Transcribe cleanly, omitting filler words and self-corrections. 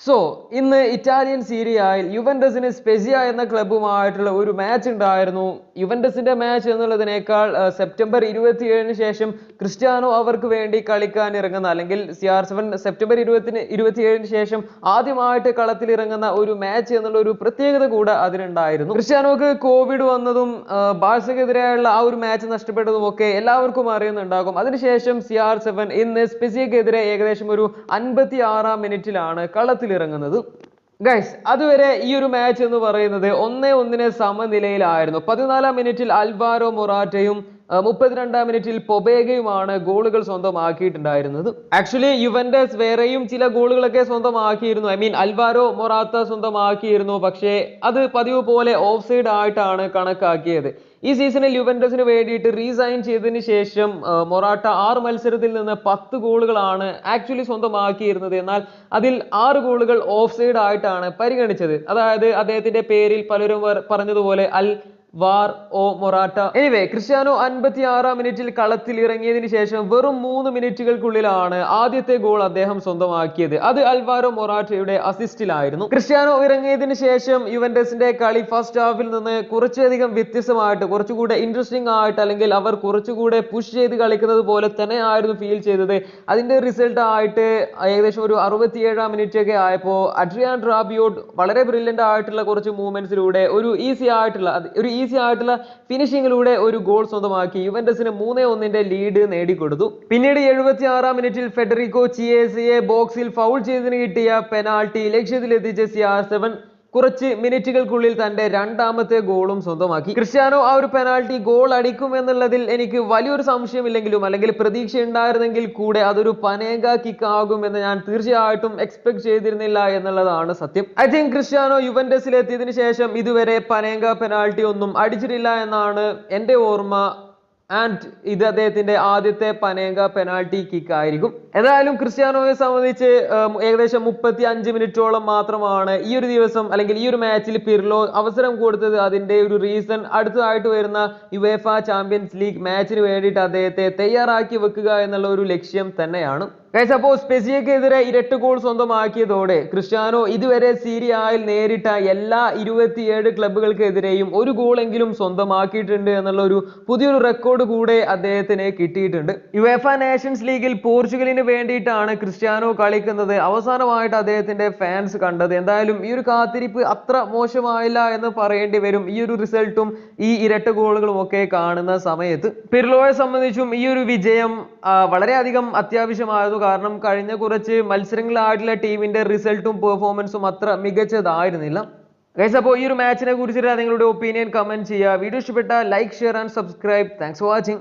So ഇന്ന് Italian സീരിയയിൽ യുവന്റസിന് സ്പെസിയ എന്ന ക്ലബ്ബുമായിട്ടുള്ള ഒരു മാച്ച് ഉണ്ടായിരുന്നു. യുവന്റസിന്റെ മാച്ച് എന്നുള്ളതിനേക്കാൾ സെപ്റ്റംബർ 27 ശേഷം ക്രിസ്ത്യാനോ അവർക്ക് വേണ്ടി കളിക്കാൻ ഇറങ്ങുന്ന അല്ലെങ്കിൽ CR7 സെപ്റ്റംബർ 27 ശേഷം ആദ്യമായിട്ട് കളത്തിൽ ഇറങ്ങുന്ന ഒരു മാച്ച് എന്നുള്ള ഒരു പ്രത്യേകത കൂടെ അതിനുണ്ടായിരുന്നു. ക്രിസ്ത്യാനോക്ക് കോവിഡ് വന്നതും ബാഴ്സക്കെതിരെയുള്ള ആ ഒരു മാച്ച് നഷ്ടപ്പെട്ടതും ഒക്കെ എല്ലാവർക്കും അറിയുന്നുണ്ടാകും. അതിനുശേഷം CR7 ഇന്ന് സ്പെസിയക്കെതിരെ ഏകദേശം ഒരു 56-ാം മിനിറ്റിലാണ് കളത്തിൽ ഇറങ്ങുന്നത്. ഗൈസ്, അതുവരെ ഈ ഒരു മാച്ച് എന്ന് പറയുന്നത് 1-1 സമനിലയിലായിരുന്നു. 14-ാം മിനിറ്റിൽ അൽവാരോ മൊറാറ്റയും 32-ാം മിനിറ്റിൽ പൊബേഗയുമാണ് ഗോളുകൾ സ്വന്തമാക്കിയിട്ടുണ്ടായിരുന്നത്. ആക്ച്വലി യുവന്റസ് വേറെയും ചില ഗോളുകളൊക്കെ സ്വന്തമാക്കിയിരുന്നു. അൽവാരോ മൊറാത്ത സ്വന്തമാക്കിയിരുന്നു. പക്ഷേ അത് പതിവ് പോലെ ഓഫ് സൈഡ് ആയിട്ടാണ് കണക്കാക്കിയത്. ഈ സീസണിൽ യുവന്റസിന് വേണ്ടിയിട്ട് റീസൈൻ ചെയ്തതിന് ശേഷം മൊറാട്ട 6 മത്സരത്തിൽ നിന്ന് 10 ഗോളുകളാണ് ആക്ച്വലി സ്വന്തമാക്കിയിരുന്നത്. എന്നാൽ അതിൽ 6 ഗോളുകൾ ഓഫ് സൈഡ് ആയിട്ടാണ് പരിഗണിച്ചത്. അതായത് അദ്ദേഹത്തിന്റെ പേരിൽ പലരും പറഞ്ഞതുപോലെ മൊറാട്ട. എനിവേ, ക്രിസ്ത്യാനോ 56-ാം മിനിറ്റിൽ കളത്തിൽ ഇറങ്ങിയതിനു ശേഷം വെറും 3 മിനിറ്റുകൾക്കുള്ളിലാണ് ആദ്യത്തെ ഗോൾ അദ്ദേഹം സ്വന്തമാക്കിയത്. അത് അൽവാരോ മൊറാറ്റയുടെ അസിസ്റ്റിലായിരുന്നു. ക്രിസ്ത്യാനോ ഇറങ്ങിയതിനു ശേഷം യുവന്റസിന്റെ കളി ഫസ്റ്റ് ഹാഫിൽ നിന്ന് കുറച്ചധികം വ്യത്യസ്തമായിട്ട്, കുറച്ചുകൂടെ ഇൻട്രസ്റ്റിംഗ് ആയിട്ട്, അല്ലെങ്കിൽ അവർ കുറച്ചുകൂടെ പുഷ് ചെയ്ത് കളിക്കുന്നത് പോലെ തന്നെ ആയിരുന്നു ഫീൽ ചെയ്തത്. അതിന്റെ റിസൾട്ട് ആയിട്ട് ഏകദേശം ഒരു 67-ാം മിനിറ്റ് ഒക്കെ ആയപ്പോൾ അഡ്രിയാൻ റാബിയോട്ട് വളരെ ബ്രില്യന്റ് ആയിട്ടുള്ള കുറച്ച് മൂവ്മെന്റ്സിലൂടെ ഒരു ഈസി ആയിട്ടുള്ള ഫിനിഷിങ്ങിലൂടെ ഒരു ഗോൾ സ്വന്തമാക്കി യുവന്റസിന് 3-1 ലീഡ് നേടിക്കൊടുത്തു. പിന്നീട് 76-ാം മിനിറ്റിൽ ഫെഡറിക്കോ ചിയേസയെ ബോക്സിൽ ഫൗൾ ചെയ്തതിന് കിട്ടിയ പെനാൾട്ടി ലക്ഷ്യത്തിലെത്തിച്ച CR7 കുറച്ച് മിനിറ്റുകൾക്കുള്ളിൽ തന്റെ 2ാമത്തെ ഗോളും സ്വന്തമാക്കി. ക്രിസ്ത്യാനോ ആ ഒരു പെനാൾട്ടി ഗോൾ അടിക്കും എന്നുള്ളതിൽ എനിക്ക് വലിയൊരു സംശയമില്ലെങ്കിലും, അല്ലെങ്കിൽ പ്രതീക്ഷ ഉണ്ടായിരുന്നെങ്കിൽ കൂടെ അതൊരു പനേഗ കിക്ക് ആകുമെന്ന് ഞാൻ തീർച്ചയായിട്ടും എക്സ്പെക്ട് ചെയ്തിരുന്നില്ല എന്നുള്ളതാണ് സത്യം. ഐ തിങ്ക് ക്രിസ്ത്യാനോ യുവന്റസിൽ എത്തിയതിനു ശേഷം ഇതുവരെ പനേഗ പെനാൾട്ടി ഒന്നും അടിച്ചിട്ടില്ല എന്നാണ് എന്റെ ഓർമ്മ. ആൻഡ് ഇത് അദ്ദേഹത്തിന്റെ ആദ്യത്തെ പനേഗ പെനാൾട്ടി കിക്ക് ആയിരിക്കും. ഏതായാലും ക്രിസ്ത്യാനോയെ സംബന്ധിച്ച് ഏകദേശം 35 മിനിറ്റോളം മാത്രമാണ് ഈ ഒരു ദിവസം അല്ലെങ്കിൽ ഈ ഒരു മാച്ചിൽ പിർലോ അവസരം കൊടുത്തത്. അതിന്റെ ഒരു റീസൺ അടുത്തതായിട്ട് വരുന്ന യുവേഫ ചാമ്പ്യൻസ് ലീഗ് മാച്ചിന് വേണ്ടിയിട്ട് അദ്ദേഹത്തെ തയ്യാറാക്കി വെക്കുക എന്നുള്ള ഒരു ലക്ഷ്യം തന്നെയാണ്. ഗൈസ്, അപ്പോൾ സ്പെസിയക്കെതിരെ ഇരട്ട ഗോൾ സ്വന്തമാക്കിയതോടെ ക്രിസ്ത്യാനോ ഇതുവരെ സീരിയയിൽ നേരിട്ട എല്ലാ 27 ക്ലബ്ബുകൾക്കെതിരെയും ഒരു ഗോളെങ്കിലും സ്വന്തമാക്കിയിട്ടുണ്ട് എന്നുള്ള ഒരു പുതിയൊരു റെക്കോർഡ് കൂടെ അദ്ദേഹത്തിന് കിട്ടിയിട്ടുണ്ട്. യുവേഫ നേഷൻസ് ലീഗിൽ പോർച്ചുഗലിന് വേണ്ടിയിട്ടാണ് ക്രിസ്ത്യാനോ കളിക്കുന്നത്. അവസാനമായിട്ട് അദ്ദേഹത്തിന്റെ ഫാൻസ് കണ്ടത്. എന്തായാലും ഈ ഒരു കാത്തിരിപ്പ് അത്ര മോശമായില്ല എന്ന് പറയേണ്ടി വരും, ഈ ഒരു റിസൾട്ടും ഈ ഇരട്ട ഗോളുകളും ഒക്കെ കാണുന്ന സമയത്ത്. പിർലോയെ സംബന്ധിച്ചും ഈ ഒരു വിജയം വളരെയധികം അത്യാവശ്യമായിരുന്നു. കാരണം കഴിഞ്ഞ കുറച്ച് മത്സരങ്ങളായിട്ടുള്ള ടീമിന്റെ റിസൾട്ടും പെർഫോമൻസും അത്ര മികച്ചതായിരുന്നില്ല. ഗൈസ്, അപ്പോൾ ഈ ഒരു മാച്ചിനെ കുറിച്ചിട്ട് നിങ്ങളുടെ ഒപ്പീനിയൻ കമന്റ് ചെയ്യുക. വീഡിയോ ഇഷ്ടപ്പെട്ടാൽ like, share and subscribe. Thanks for watching.